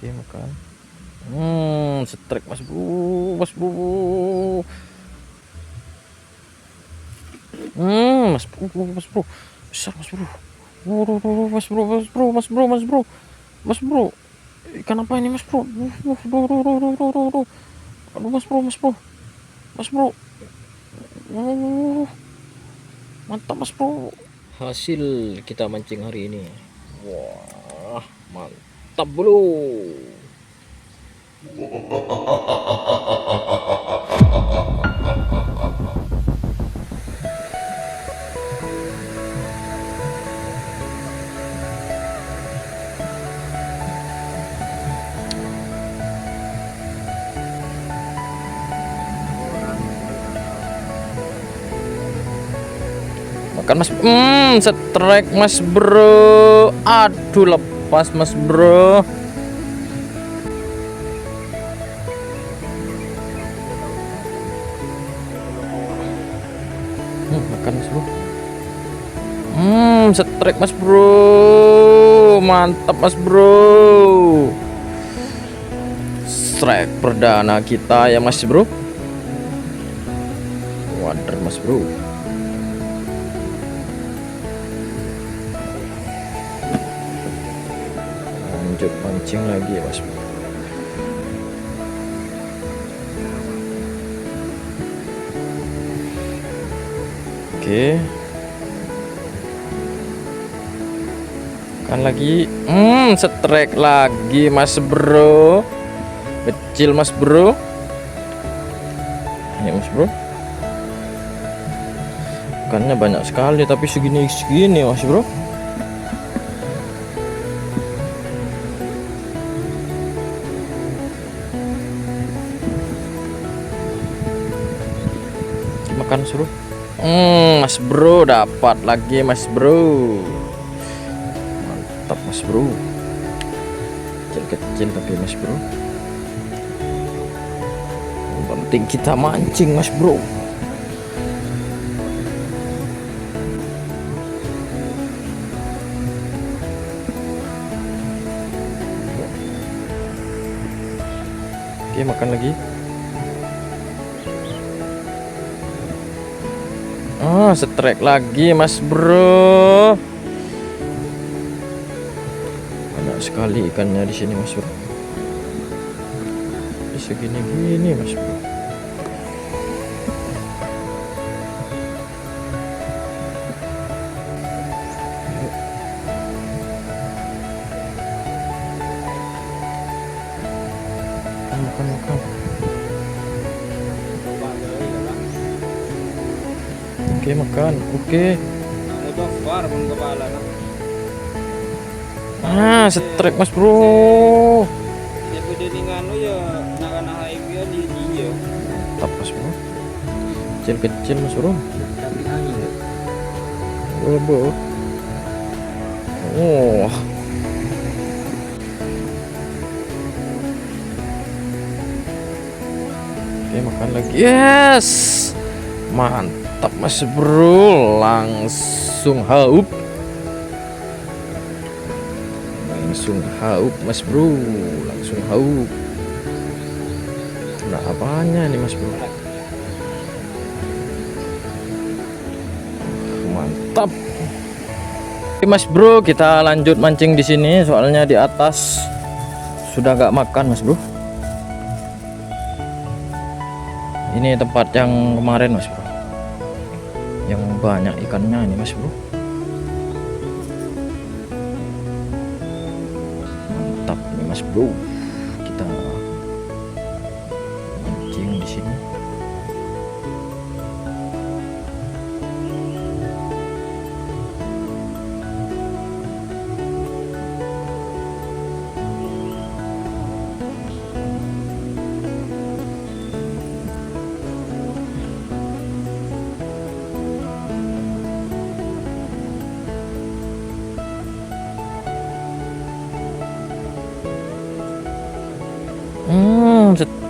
Oke, makan. Strike mas bro, mas bro. Mas bro, mas bro, besar mas bro. Mas bro, mas bro, mas bro, mas bro, mas bro. Ikan apa ini mas bro? Aduh mas bro, mas bro, mas bro. Mantap mas bro. Hasil kita mancing hari ini. Wah, mantap bro. Makan mas. Strike mas bro. Aduh, lepas mas bro. Makan mas bro. Strike mas bro. Mantap mas bro. Strike perdana kita ya mas bro. Wader mas bro. Lanjut mancing lagi ya mas bro. Oke, kan lagi. Strike lagi mas bro. Kecil mas bro. Ini mas bro. Ikannya banyak sekali tapi segini mas bro. Makan mas bro. Mas bro, dapat lagi mas bro. Mantap mas bro. Kecil tapi mas bro. Yang penting kita mancing mas bro. Oke, makan lagi. Strike lagi mas bro. Banyak sekali ikannya di sini mas bro. Segini mas bro. Makan. Oke, makan. Oke. Strike mas bro. Mantap mas bro. Kecil mas bro. Oh. Oke, makan lagi. Yes, mantap mas bro. Langsung haup mas bro. Langsung haup. Nah, apanya nih mas bro? Mantap. Oke mas bro, kita lanjut mancing di sini. Soalnya di atas sudah gak makan mas bro. Ini tempat yang kemarin mas bro, yang banyak ikannya ini mas bro. Mantap nih mas bro. Kita mancing di sini.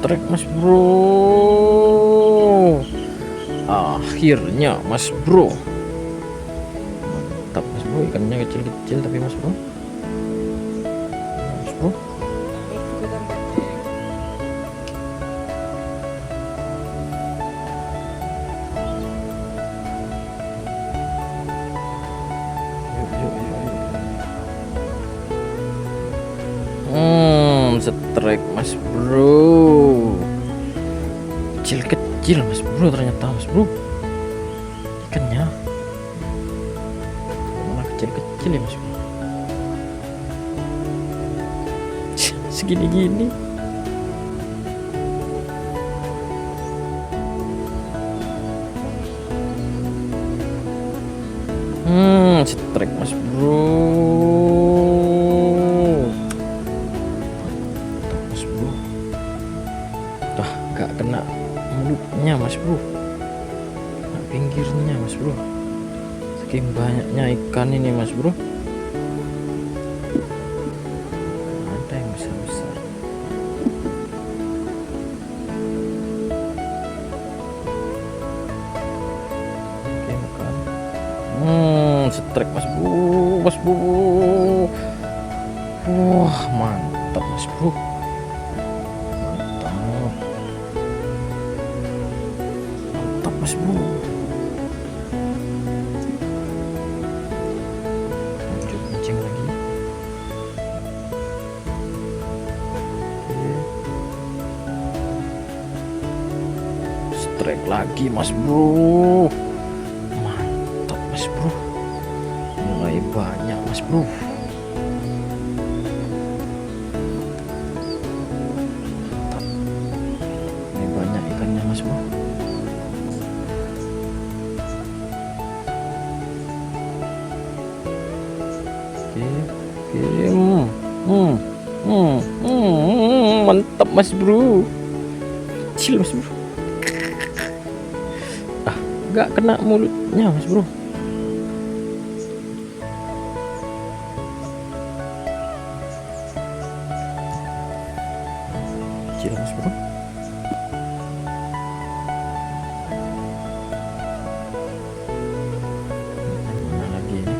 Strike mas bro. Akhirnya mas bro. Mantap mas bro. Ikannya kecil tapi mas bro. Strike mas bro, kecil-kecil mas bro, ternyata mas bro ikannya malah kecil-kecil ya mas bro. Segini-gini. Strike mas bro, mas bro. Wah, gak kena mulutnya mas bro, kena pinggirnya mas bro. Saking banyaknya ikan ini mas bro, ada yang besar-besar. Oke, makan. Strike mas bro, mas bro. Wah, mantap mas bro, mantap, mantap mas bro. Lanjut mancing lagi. Oke. Strike lagi mas bro, mantap mas bro, mulai banyak mas bro. Banyak ikannya mas bro. Oke, mantap mas bro, kecil mas bro. Nggak kena mulutnya mas bro. Kecil mas bro. Mana lagi ini?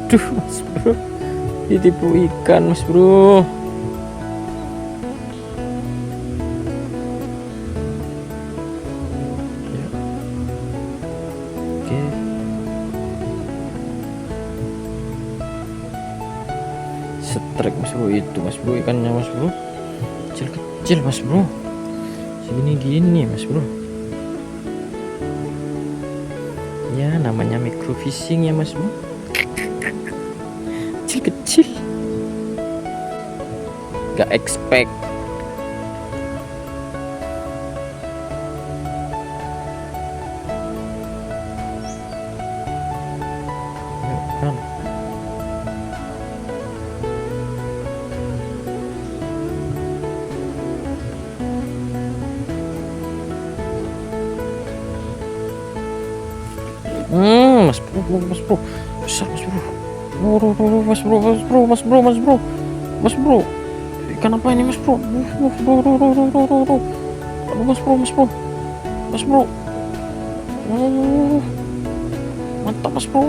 Aduh mas bro, ditipu ikan mas bro. Ya. Oke. Strike mas bro, itu mas bro ikannya mas bro, kecil-kecil mas bro, segini-gini mas bro. Ya namanya microfishing ya mas bro, kecil-kecil, gak expect. Kan mas bro, mas bro, besar mas bro. Mas bro, mas bro, mas bro, mas bro, mas bro, ikan apa ini mas bro? Aduh mas bro, mas bro, mas bro. Mantap mas bro.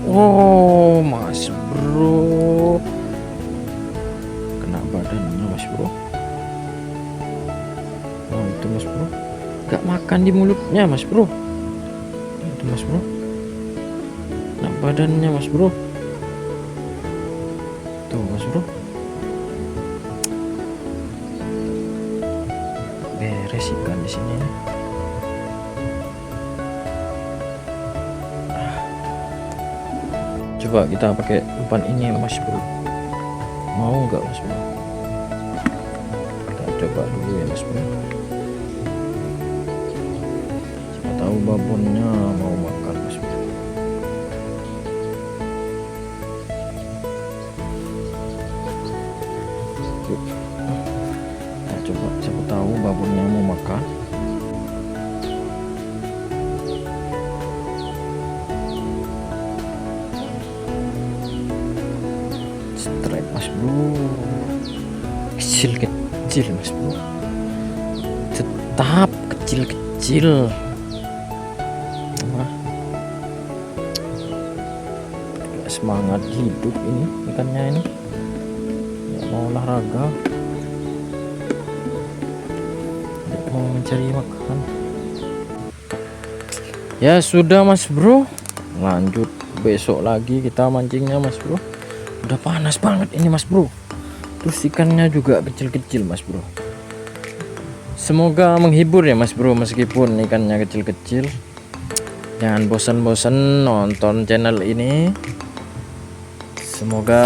Oh mas bro, kena badannya mas bro. Oh itu mas bro, gak makan di mulutnya mas bro. Itu mas bro, kena badannya mas bro. Tuh mas bro, beres ikan di sini nih. Coba kita pakai umpan ini mas bro, mau nggak mas bro? Kita coba dulu ya mas bro, siapa tahu babonnya mau makan mas bro. Yuk. Nah, coba siapa tahu babonnya mau makan. Strike mas bro, kecil-kecil mas bro, tetap kecil-kecil. Semangat hidup ini ikannya ini. mau olahraga, mau mencari makan. Ya sudah mas bro, lanjut besok lagi kita mancingnya mas bro. Udah panas banget ini mas bro, terus ikannya juga kecil-kecil mas bro. Semoga menghibur ya mas bro, meskipun ikannya kecil-kecil. Jangan bosan-bosan nonton channel ini. Semoga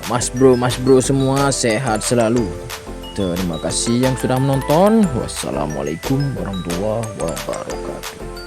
mas bro semua sehat selalu. Terima kasih yang sudah menonton. Wassalamualaikum warahmatullahi wabarakatuh.